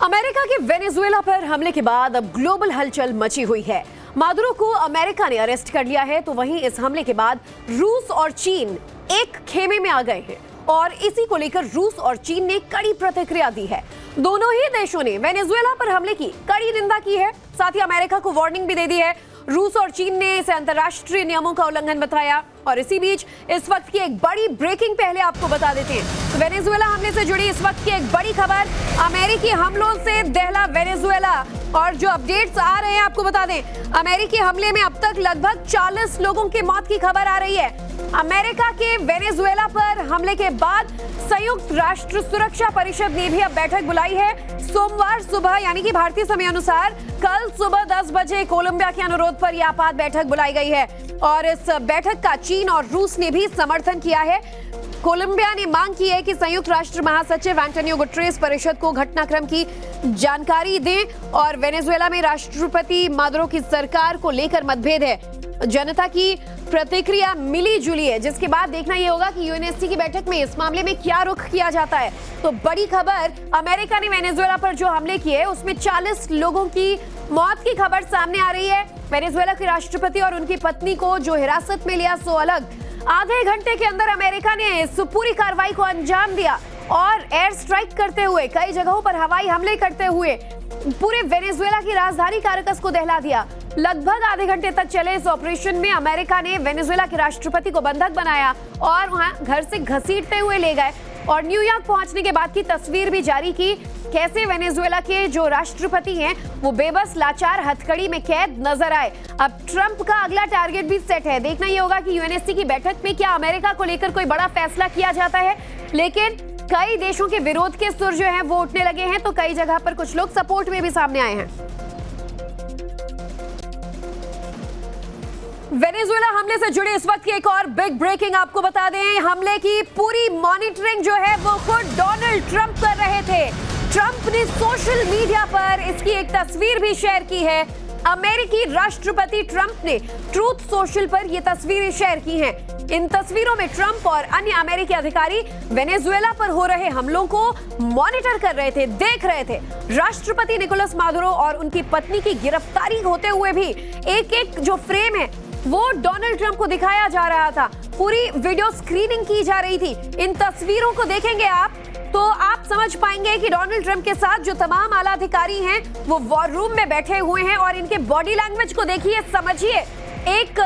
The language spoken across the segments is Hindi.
अमेरिका के वेनेजुएला पर हमले के बाद अब ग्लोबल हलचल मची हुई है। मादुरो को अमेरिका ने अरेस्ट कर लिया है, तो वहीं इस हमले के बाद रूस और चीन एक खेमे में आ गए हैं और इसी को लेकर रूस और चीन ने कड़ी प्रतिक्रिया दी है। दोनों ही देशों ने वेनेजुएला पर हमले की कड़ी निंदा की है, साथ ही अमेरिका को वार्निंग भी दे दी है। रूस और चीन ने इसे अंतर्राष्ट्रीय नियमों का उल्लंघन बताया। और इसी बीच इस वक्त की एक बड़ी ब्रेकिंग पहले आपको बता देते हैं। वेनेजुएला हमले से जुड़ी इस वक्त की एक बड़ी खबर, अमेरिकी हमलों से दहला वेनेजुएला। और जो अपडेट्स आ रहे हैं आपको बता दें, अमेरिकी हमले में अब तक लगभग 40 लोगों की मौत की खबर आ रही है। अमेरिका के वेनेजुएला पर हमले के बाद संयुक्त राष्ट्र सुरक्षा परिषद ने भी अब बैठक बुलाई है। सोमवार सुबह यानी कि भारतीय समय अनुसार कल सुबह 10 बजे कोलंबिया के अनुरोध पर यह आपात बैठक बुलाई गई है और इस बैठक का चीन और रूस ने भी समर्थन किया है। कोलंबिया ने मांग की है कि संयुक्त राष्ट्र महासचिव एंटोनियो गुटेरेस परिषद को घटनाक्रम की जानकारी दें और वेनेजुएला में राष्ट्रपति मादुरो की सरकार को लेकर मतभेद है। जनता की प्रतिक्रिया मिली जुली है, जिसके बाद देखना यह होगा कि यूएनएससी की बैठक में इस मामले में क्या रुख किया जाता है। तो बड़ी खबर, अमेरिका ने वेनेजुएला पर जो हमले किए उसमें 40 लोगों की मौत की खबर सामने आ रही है। वेनेजुएला के राष्ट्रपति और उनकी पत्नी को जो हिरासत में लिया सो अलग। आधे घंटे के अंदर अमेरिका ने इस पूरी कार्रवाई को अंजाम दिया और एयर स्ट्राइक करते हुए, कई जगहों पर हवाई हमले करते हुए पूरे वेनेजुएला की राजधानी कारकस को दहला दिया। लगभग आधे घंटे तक चले इस ऑपरेशन में अमेरिका ने वेनेजुएला के राष्ट्रपति को बंधक बनाया और वहां घर से घसीटते हुए ले गए और न्यूयॉर्क पहुंचने के बाद की तस्वीर भी जारी की। कैसे वेनेजुएला के जो राष्ट्रपति हैं वो बेबस लाचार हथकड़ी में कैद नजर आए। अब ट्रंप का अगला टारगेट भी सेट है। देखना ये होगा कि यूएनएससी की बैठक में क्या अमेरिका को लेकर कोई बड़ा फैसला किया जाता है, लेकिन कई देशों के विरोध के सुर जो हैं वो उठने लगे हैं, तो कई जगह पर कुछ लोग सपोर्ट में भी सामने आए हैं। वेनेजुएला हमले से जुड़े इस वक्त की एक और बिग ब्रेकिंग आपको बता दें। हमले की पूरी मॉनिटरिंग जो है वो खुद डोनाल्ड ट्रंप कर रहे थे। ट्रंप ने सोशल मीडिया पर इसकी एक तस्वीर भी शेयर की है। अमेरिकी राष्ट्रपति ट्रंप ने ट्रूथ सोशल पर ये तस्वीरें शेयर की हैं। इन तस्वीरों में ट्रंप और अन्य अमेरिकी अधिकारी वेनेजुएला पर हो रहे हमलों को मॉनिटर कर रहे थे, देख रहे थे। राष्ट्रपति निकोलस मादुरो और उनकी पत्नी की गिरफ्तारी होते हुए भी एक एक जो फ्रेम है वो डोनाल्ड ट्रंप को दिखाया जा रहा था। पूरी वीडियो स्क्रीनिंग की जा रही थी। इन तस्वीरों को देखेंगे आप तो आप समझ पाएंगे कि डोनाल्ड ट्रंप के साथ जो तमाम आला अधिकारी हैं वो वॉर रूम में बैठे हुए हैं और इनके बॉडी लैंग्वेज को देखिए, समझिए। एक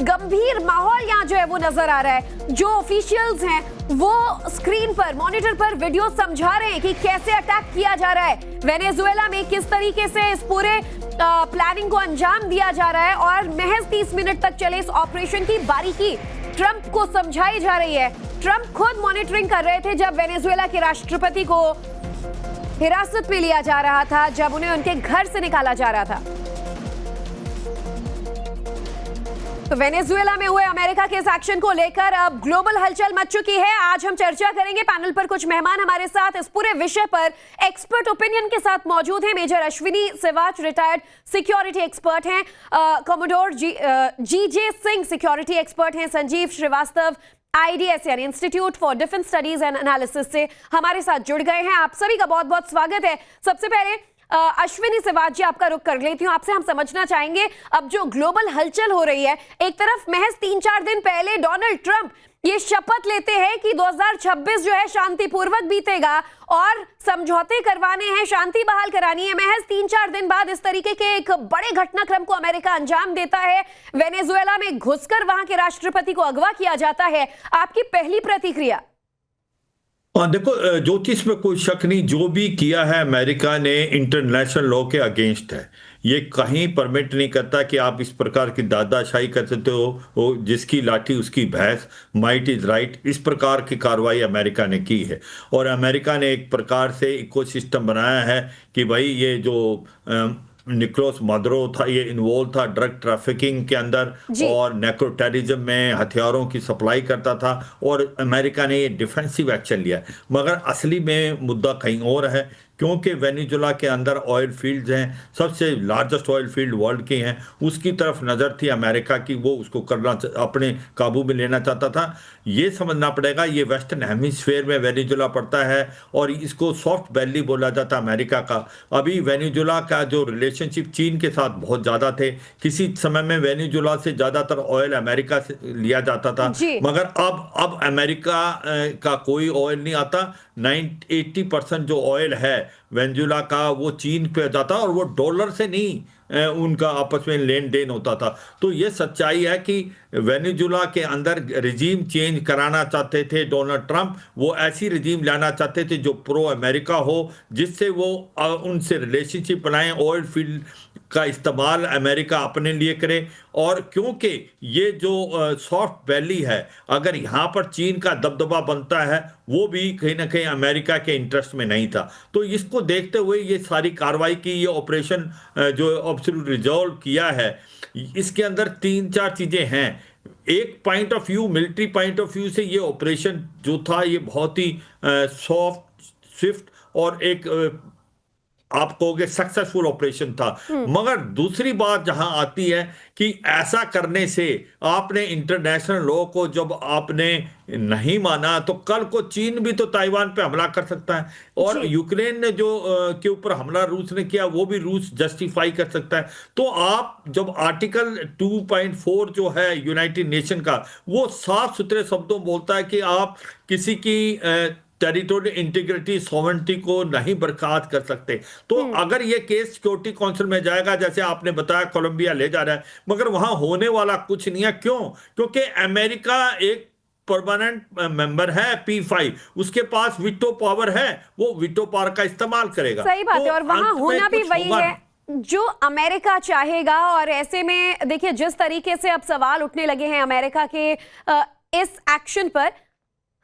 गंभीर माहौल यहाँ जो है वो नजर आ रहा है। जो ऑफिशियल्स हैं वो स्क्रीन पर, मॉनिटर पर वीडियो समझा रहे हैं कि कैसे अटैक किया जा रहा है, वेनेजुएला में किस तरीके से इस पूरे प्लानिंग को अंजाम दिया जा रहा है और महज 30 मिनट तक चले इस ऑपरेशन की बारीकी ट्रंप को समझाई जा रही है। ट्रंप खुद मॉनिटरिंग कर रहे थे जब वेनेजुएला के राष्ट्रपति को हिरासत में लिया जा रहा था, जब उन्हें उनके घर से निकाला जा रहा था। तो वेनेजुएला में हुए अमेरिका के इस एक्शन को लेकर अब ग्लोबल हलचल मच चुकी है। आज हम चर्चा करेंगे। पैनल पर कुछ मेहमान हमारे साथ इस पूरे विषय पर एक्सपर्ट ओपिनियन के साथ मौजूद हैं। Major Ashwini Siwach retired security expert हैं, commodore GJ Singh security expert हैं, संजीव श्रीवास्तव IDS यानी institute for defence studies and analysis से हमारे साथ जुड़ गए हैं। आप सभी का बहुत बहुत स्वागत है। सबसे पहले अश्विनी सिवाच जी, आपका रुख कर लेती हूँ। आपसे हम समझना चाहेंगे, अब जो ग्लोबल हलचल हो रही है, एक तरफ महज 3-4 दिन पहले डोनाल्ड ट्रंप ये शपथ लेते हैं कि 2026 जो है शांतिपूर्वक बीतेगा और समझौते करवाने हैं, शांति बहाल करानी है। महज 3-4 दिन बाद इस तरीके के एक बड़े घटनाक्रम को अमेरिका अंजाम देता है। वेनेजुएला में घुसकर वहां के राष्ट्रपति को अगवा किया जाता है। आपकी पहली प्रतिक्रिया? देखो, ज्योतिष में कोई शक नहीं, जो भी किया है अमेरिका ने इंटरनेशनल लॉ के अगेंस्ट है। ये कहीं परमिट नहीं करता कि आप इस प्रकार की दादाशाही कर सकते हो, जिसकी लाठी उसकी भैंस, माइट इज राइट। इस प्रकार की कार्रवाई अमेरिका ने की है और अमेरिका ने एक प्रकार से इकोसिस्टम बनाया है कि भाई ये जो निकोलस मादुरो था, ये इन्वॉल्व था ड्रग ट्रैफिकिंग के अंदर और नैक्रो टेररिज्म में हथियारों की सप्लाई करता था और अमेरिका ने ये डिफेंसिव एक्शन लिया। मगर असली में मुद्दा कहीं और है क्योंकि वेनेजुला के अंदर ऑयल फील्ड्स हैं, सबसे लार्जेस्ट ऑयल फील्ड वर्ल्ड के हैं, उसकी तरफ नज़र थी अमेरिका की, वो उसको अपने काबू में लेना चाहता था। ये समझना पड़ेगा, ये वेस्टर्न हेमिस्फीयर में वेनेजुला पड़ता है और इसको सॉफ्ट वैली बोला जाता है अमेरिका का। अभी वेनेजुला का जो रिलेशनशिप चीन के साथ बहुत ज़्यादा थे, किसी समय में वेनेजुला से ज़्यादातर ऑयल अमेरिका से लिया जाता था, मगर अब अमेरिका का कोई ऑयल नहीं आता। 80% जो ऑयल है वेनेजुला का वो चीन पे जाता, और वो डॉलर से नहीं उनका आपस में लेन देन होता था। तो ये सच्चाई है कि वेनेजुला के अंदर रिजीम चेंज कराना चाहते थे डोनाल्ड ट्रंप। वो ऐसी रिजीम लाना चाहते थे जो प्रो अमेरिका हो, जिससे वो उनसे रिलेशनशिप बनाएं, ऑयल फील्ड का इस्तेमाल अमेरिका अपने लिए करे। और क्योंकि ये जो सॉफ्ट वैली है, अगर यहाँ पर चीन का दबदबा बनता है, वो भी कहीं ना कहीं अमेरिका के इंटरेस्ट में नहीं था। तो इसको देखते हुए ये सारी कार्रवाई की, ये ऑपरेशन जो एब्सोल्यूट रिजॉल्व किया है, इसके अंदर 3-4 चीजें हैं। एक point of view, military point of view से ये ऑपरेशन जो था ये बहुत ही सॉफ्ट, स्विफ्ट और एक आप कहोगे सक्सेसफुल ऑपरेशन था। मगर दूसरी बात जहां आती है कि ऐसा करने से आपने इंटरनेशनल लॉ को जब आपने नहीं माना, तो कल को चीन भी तो ताइवान पे हमला कर सकता है, और यूक्रेन ने जो के ऊपर हमला रूस ने किया, वो भी रूस जस्टिफाई कर सकता है। तो आप जब आर्टिकल 2.4 जो है यूनाइटेड नेशन का, वो साफ सुथरे शब्दों बोलता है कि आप किसी की टेरिटोरियल इंटीग्रिटी, सॉवरेनिटी को नहीं बर्खास्त कर सकते। तो अगर ये केस सिक्योरिटी काउंसिल में जाएगा, जैसे आपने बताया कोलंबिया ले जा रहा है, मगर वहां होने वाला कुछ नहीं है। क्यों? क्योंकि अमेरिका एक परमानेंट मेंबर है P5, उसके पास वीटो पावर है, वो वीटो पावर का इस्तेमाल करेगा। सही बात है, और वहां होना भी वही है जो अमेरिका चाहेगा। और ऐसे में देखिए, जिस तरीके से अब सवाल उठने लगे हैं अमेरिका के इस एक्शन पर,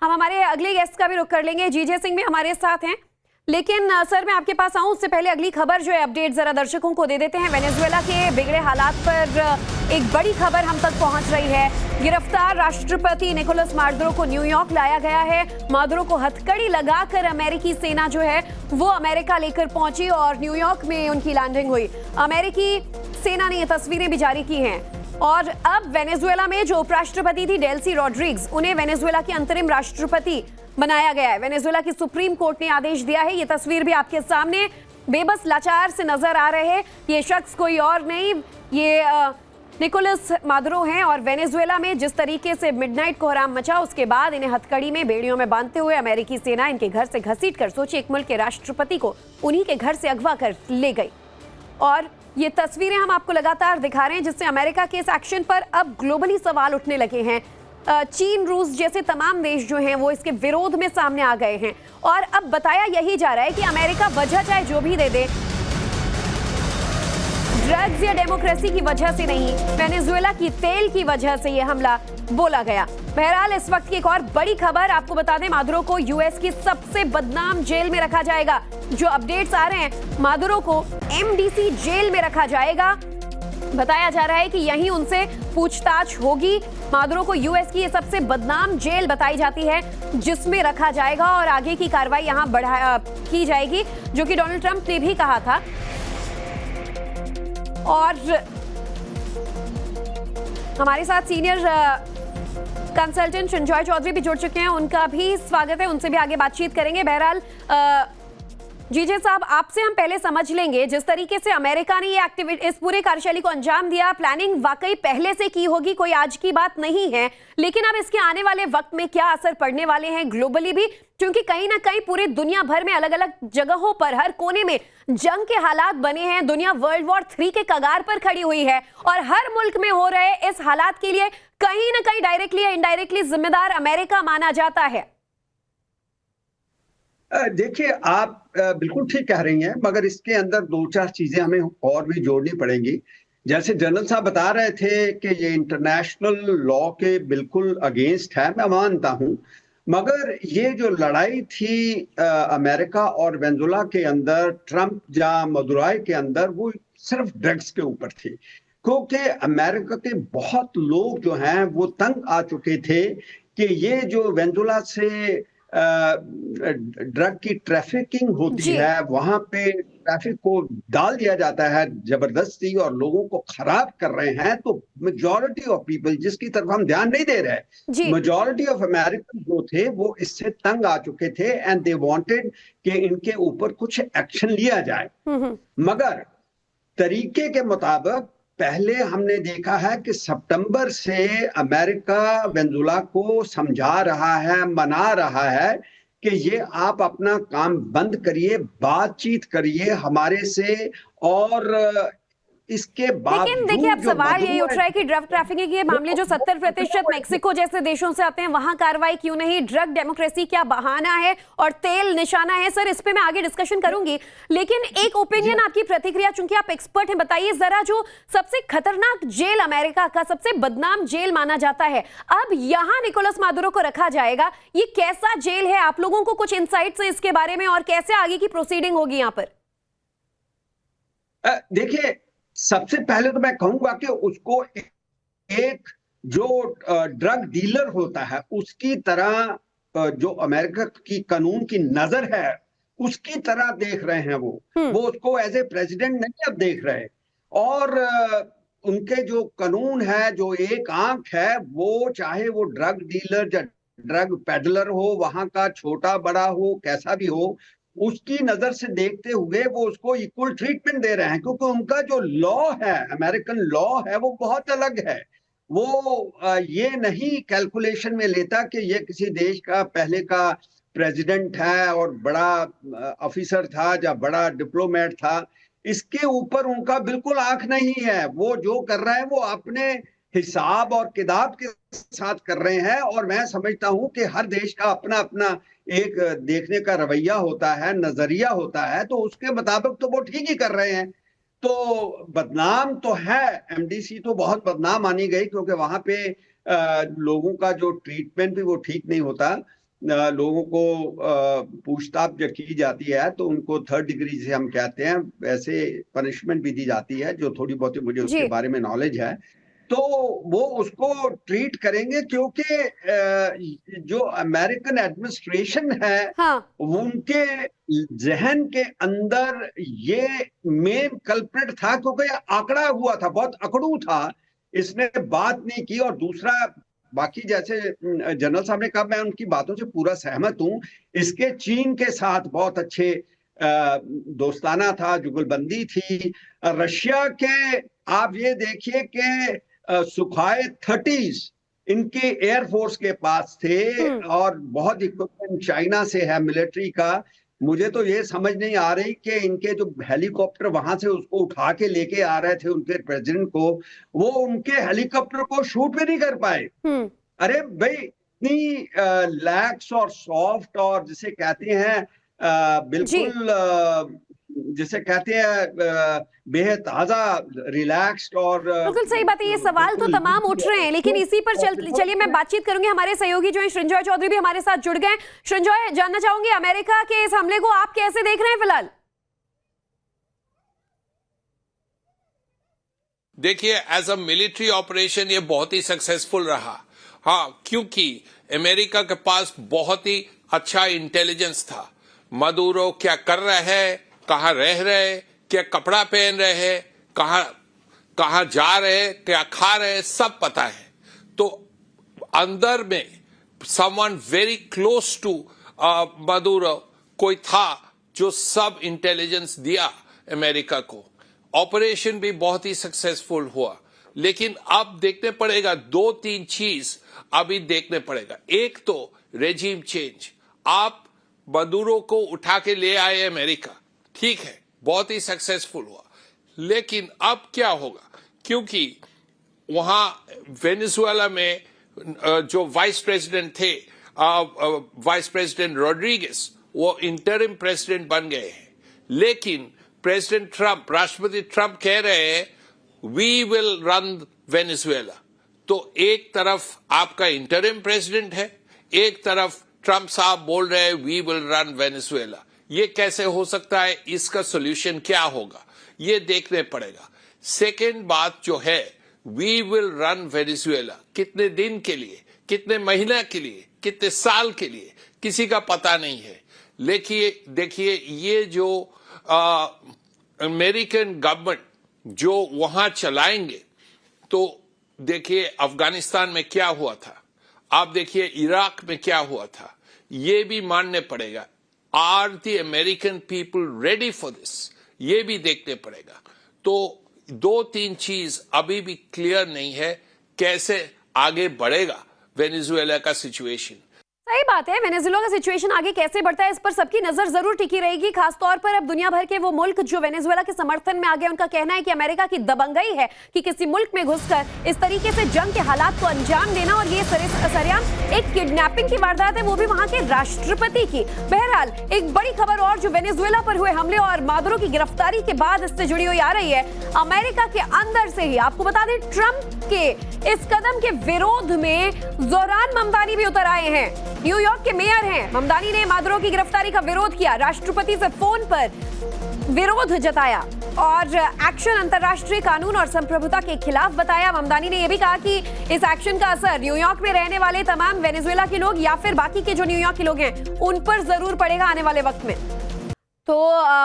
हम हमारे अगले गेस्ट का भी रुख कर लेंगे। जीजे सिंह भी हमारे साथ हैं, लेकिन सर मैं आपके पास आऊं उससे पहले अगली खबर जो है अपडेट जरा दर्शकों को दे देते हैं। वेनेजुएला के बिगड़े हालात पर एक बड़ी खबर हम तक पहुंच रही है। गिरफ्तार राष्ट्रपति निकोलस मादुरो को न्यूयॉर्क लाया गया है। मादुरो को हथकड़ी लगाकर अमेरिकी सेना जो है वो अमेरिका लेकर पहुंची और न्यूयॉर्क में उनकी लैंडिंग हुई। अमेरिकी सेना ने ये तस्वीरें भी जारी की हैं। और अब वेनेजुएला में जो उपराष्ट्रपति थी डेल्सी रॉड्रिग्स, उन्हें वेनेजुएला की अंतरिम राष्ट्रपति बनाया गया है। वेनेजुएला की सुप्रीम कोर्ट ने आदेश दिया है। ये तस्वीर भी आपके सामने, बेबस लाचार से नजर आ रहे हैं। ये शख्स कोई और नहीं, ये निकोलस मादुरो हैं। और वेनेजुएला में जिस तरीके से मिडनाइट कोहराम मचा, उसके बाद इन्हें हथकड़ी में बेड़ियों में बांधते हुए अमेरिकी सेना इनके घर से घसीट कर, सोचिए, एक मुल्क के राष्ट्रपति को उन्हीं के घर से अगवा कर ले गई। और ये तस्वीरें हम आपको लगातार दिखा रहे हैं, जिससे अमेरिका के इस एक्शन पर अब ग्लोबली सवाल उठने लगे हैं। चीन, रूस जैसे तमाम देश जो हैं वो इसके विरोध में सामने आ गए हैं। और अब बताया यही जा रहा है कि अमेरिका वजह चाहे जो भी दे दे, ड्रग्स या डेमोक्रेसी की वजह से नहीं, वेनेजुएला की तेल की वजह से यह हमला बोला गया। बहरहाल इस वक्त की एक और बड़ी खबर आपको बता दें, मादुरो को यूएस की सबसे बदनाम जेल में रखा जाएगा। जो अपडेट्स आ रहे हैं, मादुरो को एमडीसी जेल में रखा जाएगा। बताया जा रहा है कि यहीं उनसे पूछताछ होगी। मादुरो को यूएस की ये सबसे बदनाम जेल बताई जाती है, जिसमें रखा जाएगा और आगे की कार्रवाई यहां की जाएगी, जो कि डोनाल्ड ट्रंप ने भी कहा था। और हमारे साथ सीनियर कंसल्टेंट संजय चौधरी भी जुड़ चुके हैं, उनका भी स्वागत है, उनसे भी आगे बातचीत करेंगे। बहरहाल जीजे साहब, आपसे हम पहले समझ लेंगे, जिस तरीके से अमेरिका ने ये एक्टिविटी, इस पूरे कार्यशैली को अंजाम दिया, प्लानिंग वाकई पहले से की होगी, कोई आज की बात नहीं है। लेकिन अब इसके आने वाले वक्त में क्या असर पड़ने वाले हैं ग्लोबली भी, क्योंकि कहीं ना कहीं पूरे दुनिया भर में अलग अलग जगहों पर, हर कोने में जंग के हालात बने हैं। दुनिया वर्ल्ड वॉर 3 के कगार पर खड़ी हुई है और हर मुल्क में हो रहे इस हालात के लिए कहीं ना कहीं डायरेक्टली या इनडायरेक्टली जिम्मेदार अमेरिका माना जाता है। देखिए, आप बिल्कुल ठीक कह रही हैं, मगर इसके अंदर 2-4 चीजें हमें और भी जोड़नी पड़ेंगी। जैसे जनरल साहब बता रहे थे कि ये इंटरनेशनल लॉ के बिल्कुल अगेंस्ट है, मैं मानता हूं, मगर ये जो लड़ाई थी अमेरिका और वेनेजुएला के अंदर, ट्रंप या मदुराई के अंदर, वो सिर्फ ड्रग्स के ऊपर थी। क्योंकि अमेरिका के बहुत लोग जो हैं वो तंग आ चुके थे कि ये जो वेनेजुएला से ड्रग की ट्रैफिकिंग होती जी। है, वहां पे ट्रैफिक को डाल दिया जाता है जबरदस्ती और लोगों को खराब कर रहे हैं, तो मेजॉरिटी ऑफ पीपल, जिसकी तरफ हम ध्यान नहीं दे रहे, जी। मेजॉरिटी ऑफ अमेरिकन जो थे वो इससे तंग आ चुके थे एंड दे वांटेड कि इनके ऊपर कुछ एक्शन लिया जाए। मगर तरीके के मुताबिक पहले हमने देखा है कि सितंबर से अमेरिका वेनेजुएला को समझा रहा है, मना रहा है कि ये आप अपना काम बंद करिए, बातचीत करिए हमारे से, और इसके लेकिन देखिए, अब बावजूद जो सवाल यही उठ मदुरो रहा है कि ड्रग ट्रैफिकिंग के मामले जो 70% मेक्सिको जैसे देशों से आते हैं, वहां कार्रवाई क्यों नहीं? ड्रग डेमोक्रेसी क्या बहाना है और तेल निशाना है? सर, इस पे मैं आगे डिस्कशन करूंगी, लेकिन एक ओपिनियन, आपकी प्रतिक्रिया, चूंकि आप एक्सपर्ट हैं, बताइए जरा, जो सबसे खतरनाक जेल अमेरिका का सबसे बदनाम जेल माना जाता है, अब यहां निकोलस मादुरो को रखा जाएगा, ये कैसा जेल है? आप लोगों को कुछ इंसाइट्स है इसके बारे में, और कैसे आगे की प्रोसीडिंग होगी यहां पर? देखिए, सबसे पहले तो मैं कहूंगा कि उसको एक जो ड्रग डीलर होता है उसकी तरह, जो अमेरिका की कानून की नजर है उसकी तरह देख रहे हैं। वो उसको एज ए प्रेसिडेंट नहीं अब देख रहे, और उनके जो कानून है, जो एक आंख है, वो चाहे वो ड्रग डीलर या ड्रग पेडलर हो, वहां का छोटा बड़ा हो, कैसा भी हो, उसकी नजर से देखते हुए वो उसको इक्वल ट्रीटमेंट दे रहे हैं, क्योंकि उनका जो लॉ है, अमेरिकन लॉ है, वो बहुत अलग है। वो ये नहीं कैलकुलेशन में लेता कि ये किसी देश का पहले का प्रेसिडेंट है और बड़ा ऑफिसर था या बड़ा डिप्लोमेट था, इसके ऊपर उनका बिल्कुल आंख नहीं है। वो जो कर रहे हैं वो अपने हिसाब और किताब के साथ कर रहे हैं, और मैं समझता हूं कि हर देश का अपना अपना एक देखने का रवैया होता है, नजरिया होता है, तो उसके मुताबिक तो वो ठीक ही कर रहे हैं। तो बदनाम तो है, एमडीसी तो बहुत बदनाम मानी गई, क्योंकि वहां पे लोगों का जो ट्रीटमेंट भी वो ठीक नहीं होता। लोगों को पूछताछ जब की जाती है तो उनको 3rd डिग्री से हम कहते हैं, वैसे पनिशमेंट भी दी जाती है, जो थोड़ी बहुत मुझे उसके बारे में नॉलेज है, तो वो उसको ट्रीट करेंगे, क्योंकि जो अमेरिकन एडमिनिस्ट्रेशन है, हाँ। उनके जहन के अंदर ये मेन कल्प्रिट था, क्योंकि आंकड़ा हुआ था, बहुत अकड़ू था, इसने बात नहीं की। और दूसरा, बाकी जैसे जनरल साहब ने कहा, मैं उनकी बातों से पूरा सहमत हूं, इसके चीन के साथ बहुत अच्छे दोस्ताना था, जुगलबंदी थी। रशिया के आप ये देखिए कि सुखाए 30s इनके एयरफोर्स के पास थे, और बहुत इक्विपमेंट चाइना से है मिलिट्री का। मुझे तो ये समझ नहीं आ रही कि इनके जो हेलीकॉप्टर वहां से उसको उठा के लेके आ रहे थे उनके प्रेसिडेंट को, वो उनके हेलीकॉप्टर को शूट भी नहीं कर पाए। अरे भाई, इतनी लैक्स और सॉफ्ट और जिसे कहते हैं बिल्कुल जिसे कहते हैं बेहद ताजा, रिलैक्स्ड, और बिल्कुल सही बात है। ये सवाल तो तमाम उठ रहे हैं, लेकिन इसी पर चलिए मैं बातचीत करूंगी। हमारे सहयोगी जो है सृंजॉय चौधरी भी हमारे साथ जुड़ गए। सृंजॉय, जानना चाहूंगी, अमेरिका के इस हमले को आप कैसे देख रहे हैं फिलहाल? देखिए, एज अ मिलिट्री ऑपरेशन ये बहुत ही सक्सेसफुल रहा। हाँ, क्योंकि अमेरिका के पास बहुत ही अच्छा इंटेलिजेंस था। मदुरो क्या कर रहे हैं, कहाँ रह रहे, क्या कपड़ा पहन रहे हैं, कहाँ जा रहे, क्या खा रहे, सब पता है। तो अंदर में someone very close to Maduro कोई था जो सब इंटेलिजेंस दिया अमेरिका को। ऑपरेशन भी बहुत ही सक्सेसफुल हुआ, लेकिन अब देखने पड़ेगा 2-3 चीज अभी देखने पड़ेगा। एक तो रेजिम चेंज। आप मदुरो को उठा के ले आए अमेरिका, ठीक है, बहुत ही सक्सेसफुल हुआ, लेकिन अब क्या होगा? क्योंकि वहां वेनेजुएला में जो वाइस प्रेसिडेंट थे, वाइस प्रेसिडेंट रोड्रिगेज, वो इंटरिम प्रेसिडेंट बन गए हैं, लेकिन प्रेसिडेंट ट्रंप, राष्ट्रपति ट्रंप कह रहे हैं वी विल रन वेनेजुएला। तो एक तरफ आपका इंटरिम प्रेसिडेंट है, एक तरफ ट्रंप साहब बोल रहे हैं वी विल रन वेनेजुएला। ये कैसे हो सकता है? इसका सॉल्यूशन क्या होगा, ये देखने पड़ेगा। सेकेंड बात जो है, वी विल रन वेनेजुएला, कितने दिन के लिए, कितने महीना के लिए, कितने साल के लिए, किसी का पता नहीं है। लेकिन देखिए ये जो अमेरिकन गवर्नमेंट जो वहां चलाएंगे, तो देखिए अफगानिस्तान में क्या हुआ था, आप देखिए इराक में क्या हुआ था, ये भी मानने पड़ेगा। Are the American people ready for this, ये भी देखने पड़ेगा। तो 2-3 चीज अभी भी क्लियर नहीं है कैसे आगे बढ़ेगा वेनेजुएला का सिचुएशन। सही बात है, वेनेजुएला का सिचुएशन आगे कैसे बढ़ता है इस पर सबकी नजर जरूर टिकी रहेगी। खासतौर पर अब दुनिया भर के वो मुल्क जो वेनेजुएला के समर्थन में आ गए, उनका कहना है कि अमेरिका की दबंगई है कि किसी मुल्क में घुसकर इस तरीके से जंग के हालात को अंजाम देना, और ये सरेआम एक किडनैपिंग की वारदात है, वो भी वहां के राष्ट्रपति की। बहरहाल एक बड़ी खबर और जो वेनेजुएला पर हुए हमले और मादुरो की गिरफ्तारी के बाद इससे जुड़ी हुई आ रही है अमेरिका के अंदर से ही। आपको बता दें ट्रंप के इस कदम के विरोध में जोहरान ममदानी भी उतर आए हैं। न्यूयॉर्क के मेयर हैं ममदानी ने मादुरो की गिरफ्तारी का विरोध किया, राष्ट्रपति से फोन पर विरोध जताया और एक्शन अंतर्राष्ट्रीय कानून और संप्रभुता के खिलाफ बताया। ममदानी ने यह भी कहा कि इस एक्शन का असर न्यूयॉर्क में रहने वाले तमाम वेनेजुएला के लोग या फिर बाकी के जो न्यूयॉर्क के लोग हैं उन पर जरूर पड़ेगा आने वाले वक्त में। तो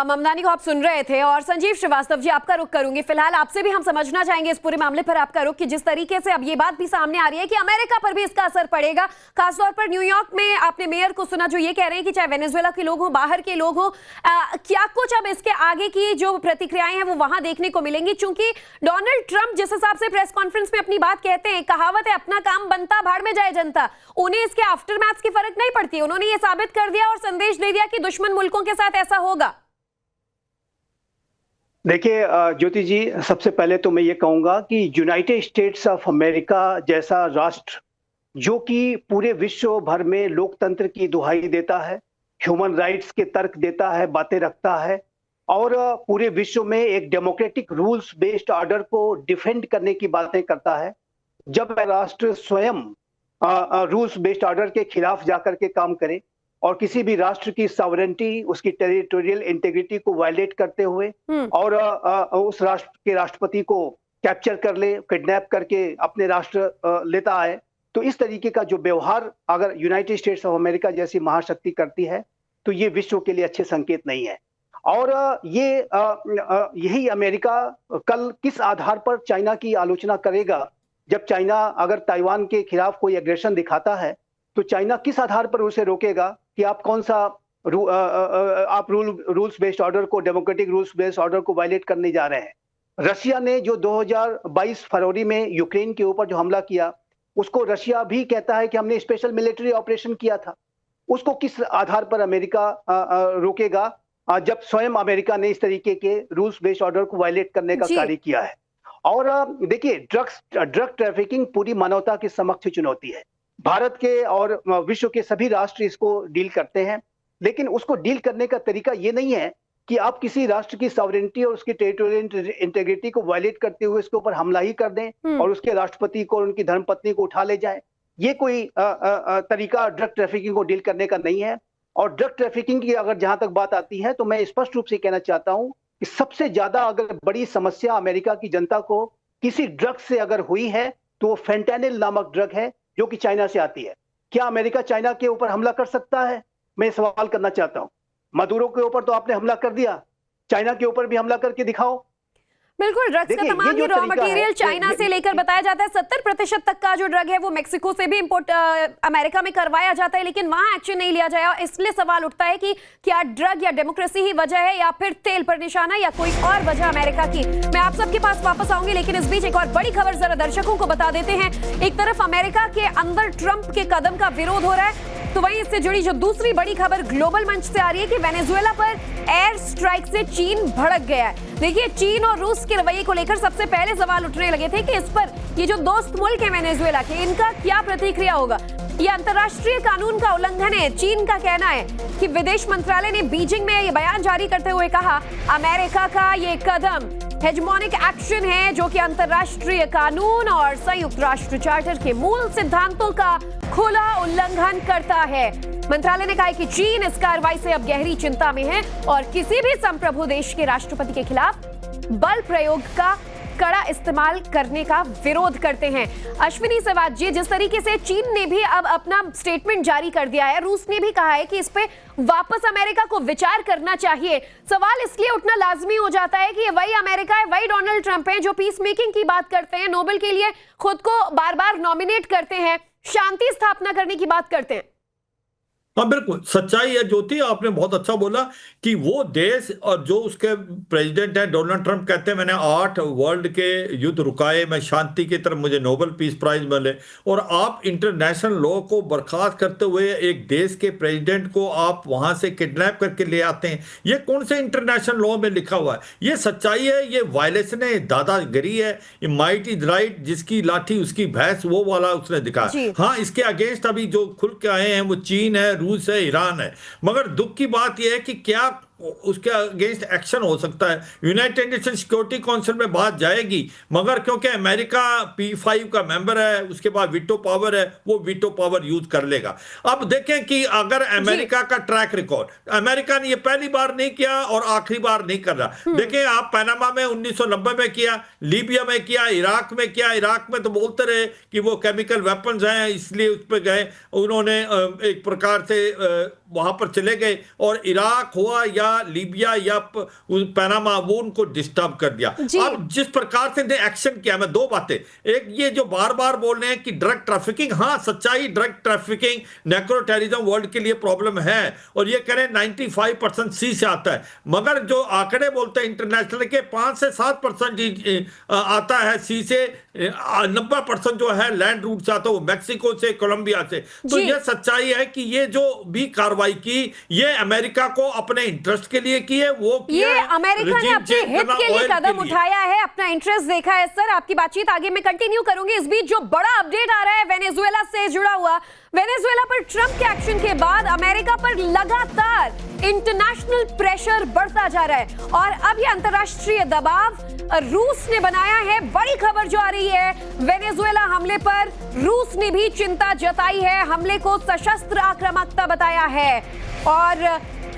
ममदानी को आप सुन रहे थे और संजीव श्रीवास्तव जी आपका रुख करूंगी। फिलहाल आपसे भी हम समझना चाहेंगे इस पूरे मामले पर आपका रुख कि जिस तरीके से अब ये बात भी सामने आ रही है कि अमेरिका पर भी इसका असर पड़ेगा। खासतौर पर न्यूयॉर्क में आपने मेयर को सुना जो ये कह रहे हैं कि चाहे वेनेजुएला के लोग हो बाहर के लोग हो, क्या कुछ अब इसके आगे की जो प्रतिक्रियाएं हैं वो वहां देखने को मिलेंगी? चूंकि डोनाल्ड ट्रंप जिस हिसाब से प्रेस कॉन्फ्रेंस में अपनी बात कहते हैं, कहावत है अपना काम बनता भाड़ में जाए जनता, उन्हें इसके आफ्टर मैथ्स की फर्क नहीं पड़ती। उन्होंने ये साबित कर दिया और संदेश दे दिया कि दुश्मन मुल्कों के साथ ऐसा होगा। देखिए ज्योति जी, सबसे पहले तो मैं ये कहूंगा कि यूनाइटेड स्टेट्स ऑफ अमेरिका जैसा राष्ट्र जो कि पूरे विश्व भर में लोकतंत्र की दुहाई देता है, ह्यूमन राइट्स के तर्क देता है, बातें रखता है और पूरे विश्व में एक डेमोक्रेटिक रूल्स बेस्ड ऑर्डर को डिफेंड करने की बातें करता है, जब राष्ट्र स्वयं रूल्स बेस्ड ऑर्डर के खिलाफ जाकर के काम करे और किसी भी राष्ट्र की सॉवरेनिटी, उसकी टेरिटोरियल इंटीग्रिटी को वायलेट करते हुए और उस राष्ट्र के राष्ट्रपति को कैप्चर कर ले, किडनैप करके अपने राष्ट्र लेता है, तो इस तरीके का जो व्यवहार अगर यूनाइटेड स्टेट्स ऑफ अमेरिका जैसी महाशक्ति करती है तो ये विश्व के लिए अच्छे संकेत नहीं है। और यही अमेरिका कल किस आधार पर चाइना की आलोचना करेगा? जब चाइना अगर ताइवान के खिलाफ कोई एग्रेशन दिखाता है तो चाइना किस आधार पर उसे रोकेगा कि आप कौन सा आप रूल्स बेस्ड ऑर्डर को, डेमोक्रेटिक रूल्स बेस्ड ऑर्डर को वायलेट करने जा रहे हैं? रशिया ने जो 2022 फरवरी में यूक्रेन के ऊपर जो हमला किया, उसको रशिया भी कहता है कि हमने स्पेशल मिलिट्री ऑपरेशन किया था। उसको किस आधार पर अमेरिका रोकेगा जब स्वयं अमेरिका ने इस तरीके के रूल्स बेस्ड ऑर्डर को वायलेट करने का कार्य किया है? और देखिए ड्रग ट्रैफिकिंग पूरी मानवता के समक्ष चुनौती है। भारत के और विश्व के सभी राष्ट्र इसको डील करते हैं, लेकिन उसको डील करने का तरीका ये नहीं है कि आप किसी राष्ट्र की सॉवरेनिटी और उसकी टेरिटोरियल इंटीग्रिटी को वायलेट करते हुए इसके ऊपर हमला ही कर दें और उसके राष्ट्रपति को और उनकी धर्मपत्नी को उठा ले जाए। ये कोई तरीका ड्रग ट्रैफिकिंग को डील करने का नहीं है। और ड्रग ट्रैफिकिंग की अगर जहां तक बात आती है तो मैं स्पष्ट रूप से कहना चाहता हूं कि सबसे ज्यादा अगर बड़ी समस्या अमेरिका की जनता को किसी ड्रग से अगर हुई है तो वो फेंटेनिल नामक ड्रग है जो कि चाइना से आती है। क्या अमेरिका चाइना के ऊपर हमला कर सकता है? मैं सवाल करना चाहता हूं। मदुरो के ऊपर तो आपने हमला कर दिया, चाइना के ऊपर भी हमला करके दिखाओ। बिल्कुल, ड्रग्स का तमाम ये रॉ मटेरियल चाइना से लेकर बताया जाता है 70% तक का जो ड्रग है वो मेक्सिको से भी इंपोर्ट अमेरिका में करवाया जाता है, लेकिन वहां एक्शन नहीं लिया जाए। इसलिए सवाल उठता है कि क्या ड्रग या डेमोक्रेसी ही वजह है या फिर तेल पर निशाना या कोई और वजह अमेरिका की? मैं आप सबके पास वापस आऊंगी, लेकिन इस बीच एक और बड़ी खबर जरा दर्शकों को बता देते हैं। एक तरफ अमेरिका के अंदर ट्रंप के कदम का विरोध हो रहा है, तो वहीं इससे जुड़ी जो दूसरी बड़ी खबर ग्लोबल मंच से आ रही है कि वेनेजुएला पर एयर स्ट्राइक से चीन भड़क गया है। देखिए, चीन और रूस के रवैये को लेकर सबसे पहले सवाल उठने लगे थे कि इस पर ये जो दोस्त मुल्क है वेनेजुएला के, इनका क्या प्रतिक्रिया होगा? ये अंतर्राष्ट्रीय कानून का उल्लंघन है। चीन का कहना है कि विदेश मंत्रालय ने बीजिंग में ये बयान जारी करते हुए कहा, अमेरिका का ये कदम हेजमोनिक एक्शन है जो कि अंतर्राष्ट्रीय कानून और संयुक्त राष्ट्र चार्टर के मूल सिद्धांतों का खुला उल्लंघन करता है। मंत्रालय ने कहा है कि चीन इस कार्रवाई से अब गहरी चिंता में है और किसी भी संप्रभु देश के राष्ट्रपति के खिलाफ बल प्रयोग का कड़ा इस्तेमाल करने का विरोध करते हैं। अश्विनी सवाज जी, जिस तरीके से चीन ने भी अब अपना स्टेटमेंट जारी कर दिया है, रूस ने भी कहा है कि इस पे वापस अमेरिका को विचार करना चाहिए। सवाल इसलिए उठना लाजमी हो जाता है कि ये वही अमेरिका है, वही डोनाल्ड ट्रंप है जो पीस मेकिंग की बात करते हैं, नोबेल के लिए खुद को बार बार नॉमिनेट करते हैं, शांति स्थापना करने की बात करते हैं। हाँ बिल्कुल सच्चाई है ज्योति, आपने बहुत अच्छा बोला कि वो देश और जो उसके प्रेसिडेंट है डोनाल्ड ट्रंप कहते हैं मैंने 8 वर्ल्ड के युद्ध रुकाए, मैं शांति की तरफ मुझे नोबेल पीस प्राइज मिले, और आप इंटरनेशनल लॉ को बर्खास्त करते हुए एक देश के प्रेसिडेंट को आप वहां से किडनैप करके ले आते हैं। ये कौन से इंटरनेशनल लॉ में लिखा हुआ है? ये सच्चाई है, ये वायलेशन है, दादागिरी है, ये माइट इज राइट, जिसकी लाठी उसकी भैंस, वो वाला उसने दिखाया। हाँ, इसके अगेंस्ट अभी जो खुल के आए हैं वो चीन है, रूस है, ईरान है, मगर दुख की बात यह है कि क्या उसके अगेंस्ट एक्शन हो सकता है? यूनाइटेड नेशन सिक्योरिटी काउंसिल में बात जाएगी, मगर क्योंकि अमेरिका P5 का मेंबर है, उसके बाद वीटो पावर है, वो वीटो पावर यूज कर लेगा। अब देखें कि अगर अमेरिका का ट्रैक रिकॉर्ड, अमेरिका ने ये पहली बार नहीं किया और आखिरी बार नहीं कर रहा। देखें आप, पनामा में 1990 में किया, लीबिया में किया, इराक में किया। इराक में तो बोलते रहे कि वो केमिकल वेपन्स हैं इसलिए उस पर गए, उन्होंने एक प्रकार से वहां पर चले गए, और इराक हुआ या लीबिया या पनामा, वो उनको डिस्टर्ब कर दिया। अब जिस प्रकार से एक्शन किया, मैं दो बातें, एक ये जो बार बार बोल रहे हैं कि ड्रग ट्रैफिकिंग, हाँ सच्चाई, ड्रग ट्रैफिकिंग नैक्रो टेररिज्म वर्ल्ड के लिए प्रॉब्लम है, और ये कह रहे हैं 95% सी से आता है, मगर जो आंकड़े बोलते हैं इंटरनेशनल के 5 से 7% आता है सी से, 90% जो है लैंड रूट से आता है, वो मैक्सिको से, कोलंबिया से। तो ये सच्चाई है कि ये जो भी कार्रवाई की, ये अमेरिका को अपने इंटरेस्ट के लिए की है, वो ये अमेरिका ने अपने हित के लिए कदम उठाया है, अपना इंटरेस्ट देखा है। सर, आपकी बातचीत आगे मैं कंटिन्यू करूंगी। इस बीच जो बड़ा अपडेट आ रहा है वेनेजुएला से जुड़ा हुआ, वेनेजुएला पर ट्रंप के एक्शन के बाद अमेरिका पर लगातार इंटरनेशनल प्रेशर बढ़ता जा रहा है, और अब यह अंतरराष्ट्रीय दबाव रूस ने बनाया है। बड़ी खबर जो आ रही है वेनेजुएला हमले पर, रूस ने भी चिंता जताई है, हमले को सशस्त्र आक्रामकता बताया है, और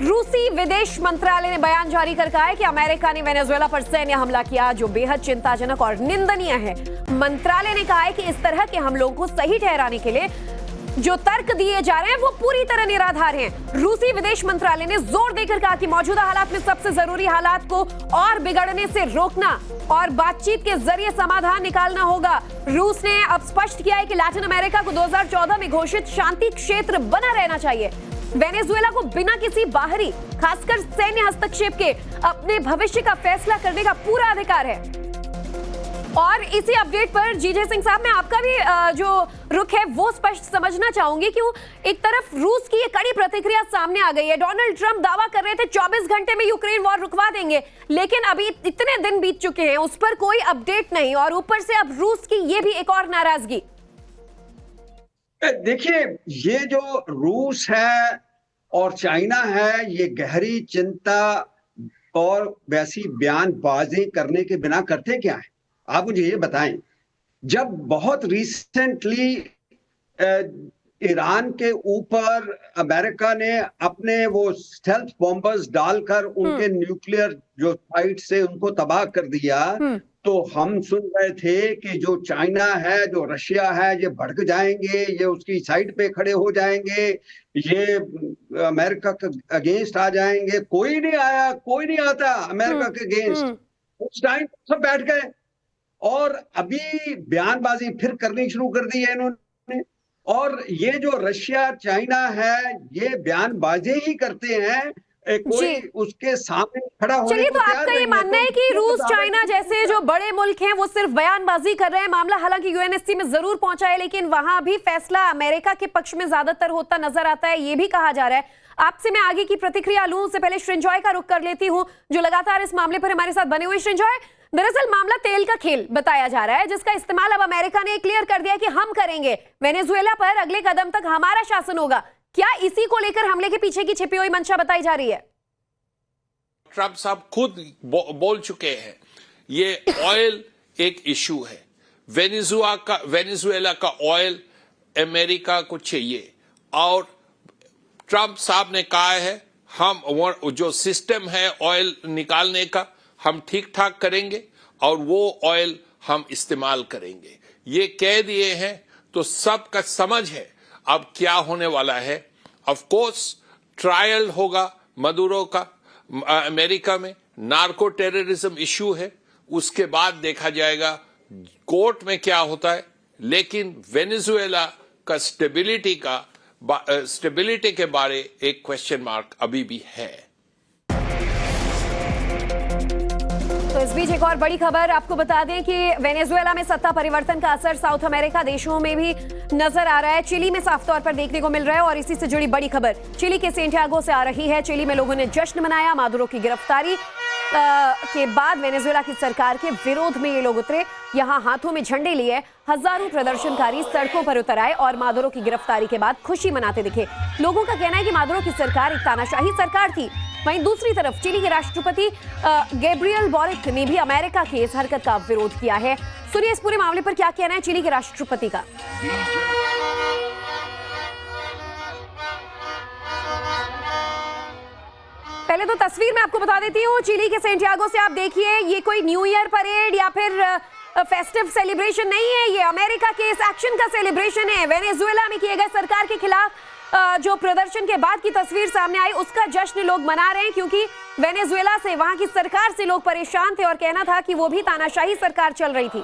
रूसी विदेश मंत्रालय ने बयान जारी कर कहा है कि अमेरिका ने वेनेजुएला पर सैन्य हमला किया, जो बेहद चिंताजनक और निंदनीय है। मंत्रालय ने कहा है कि इस तरह के हमलों को सही ठहराने के लिए जो तर्क दिए जा रहे हैं वो पूरी तरह निराधार हैं। रूसी विदेश मंत्रालय ने जोर देकर कहा कि मौजूदा हालात में सबसे जरूरी हालात को और बिगड़ने से रोकना और बातचीत के जरिए समाधान निकालना होगा। रूस ने अब स्पष्ट किया है कि लैटिन अमेरिका को 2014 में घोषित शांति क्षेत्र बना रहना चाहिए। वेनेजुएला को बिना किसी बाहरी, खासकर सैन्य हस्तक्षेप के, अपने भविष्य का फैसला करने का पूरा अधिकार है। और इसी अपडेट पर जीजे सिंह साहब, मैं आपका भी जो रुख है वो स्पष्ट समझना चाहूंगी। क्यों एक तरफ रूस की ये कड़ी प्रतिक्रिया सामने आ गई है, डोनाल्ड ट्रंप दावा कर रहे थे 24 घंटे में यूक्रेन वॉर रुकवा देंगे, लेकिन अभी इतने दिन बीत चुके हैं, उस पर कोई अपडेट नहीं, और ऊपर से अब रूस की ये भी एक और नाराजगी। देखिए, ये जो रूस है और चाइना है, ये गहरी चिंता और वैसी बयानबाजी करने के बिना करते क्या है? आप मुझे ये बताएं। जब बहुत रिसेंटली ईरान के ऊपर अमेरिका ने अपने वो स्टेल्थ बॉम्बर्स डालकर उनके न्यूक्लियर जो साइट से उनको तबाह कर दिया, तो हम सुन रहे थे कि जो चाइना है, जो रशिया है, ये भड़क जाएंगे, ये उसकी साइड पे खड़े हो जाएंगे, ये अमेरिका के अगेंस्ट आ जाएंगे। कोई नहीं आया, कोई नहीं आता अमेरिका के अगेंस्ट। उस टाइम सब बैठ गए, और अभी बयानबाजी फिर करनी शुरू कर दी है इन्होंने। और ये जो रशिया चाइना है, ये बयानबाजी ही करते हैं, कोई उसके सामने खड़ा होने चलिए, को तो आपका ये मानना है कि रूस चाइना जैसे जो बड़े मुल्क हैं वो सिर्फ बयानबाजी कर रहे हैं? मामला हालांकि यूएनएससी में जरूर पहुंचा है, लेकिन वहां भी फैसला अमेरिका के पक्ष में ज्यादातर होता नजर आता है, ये भी कहा जा रहा है। आपसे मैं आगे की प्रतिक्रिया लूं उससे पहले सृंजॉय का रुख कर लेती हूं, जो लगातार इस मामले पर हमारे साथ बने हुए। सृंजॉय, दरअसल मामला तेल का खेल बताया जा रहा है, जिसका इस्तेमाल अब अमेरिका ने क्लियर कर दिया कि हम करेंगे, वेनेजुएला पर अगले कदम तक हमारा शासन होगा। क्या इसी को लेकर हमले के पीछे की छिपी हुई मंशा बताई जा रही है? ट्रंप साहब खुद बोल चुके हैं, ये ऑयल एक इशू है, वेनेजुएला का ऑयल अमेरिका को चाहिए, और ट्रंप साहब ने कहा है हम जो सिस्टम है ऑयल निकालने का हम ठीक ठाक करेंगे, और वो ऑयल हम इस्तेमाल करेंगे। ये कह दिए हैं तो सबका समझ है अब क्या होने वाला है। ऑफ कोर्स ट्रायल होगा मदुरो का अमेरिका में, नार्को टेररिज्म इश्यू है, उसके बाद देखा जाएगा कोर्ट में क्या होता है। लेकिन वेनेजुएला का स्टेबिलिटी के बारे एक क्वेश्चन मार्क अभी भी है। तो इस बीच एक और बड़ी खबर आपको बता दें कि वेनेजुएला में सत्ता परिवर्तन का असर साउथ अमेरिका देशों में भी नजर आ रहा है। चिली में साफ तौर पर देखने को मिल रहा है और इसी से जुड़ी बड़ी खबर चिली के सेंटियागो से आ रही है। चिली में लोगों ने जश्न मनाया मादुरो की गिरफ्तारी के बाद। वेनेजुएला की सरकार के विरोध में ये लोग उतरे, यहां हाथों में झंडे लिए हजारों प्रदर्शनकारी सड़कों पर उतर आए और मादुरो की गिरफ्तारी के बाद खुशी मनाते दिखे। लोगों का कहना है कि मादुरो की सरकार एक तानाशाही सरकार थी। वहीं दूसरी तरफ चिली के राष्ट्रपति गैब्रियल बोरिक ने भी अमेरिका की इस हरकत का विरोध किया है। सुनिए इस पूरे मामले पर क्या कहना है चिली के राष्ट्रपति का। पहले तो तस्वीर मैं आपको बता देती हूँ चिली के सेंटियागो से। आप देखिए ये कोई न्यू ईयर परेड या फिर फेस्टिव सेलिब्रेशन नहीं है, ये अमेरिका के इस एक्शन का सेलिब्रेशन है। वेनेजुएला में किए गए सरकार के खिलाफ जो प्रदर्शन के बाद की तस्वीर सामने आई उसका जश्न लोग मना रहे हैं, क्योंकि वेनेजुएला से वहां की सरकार से लोग परेशान थे और कहना था कि वो भी तानाशाही सरकार चल रही थी।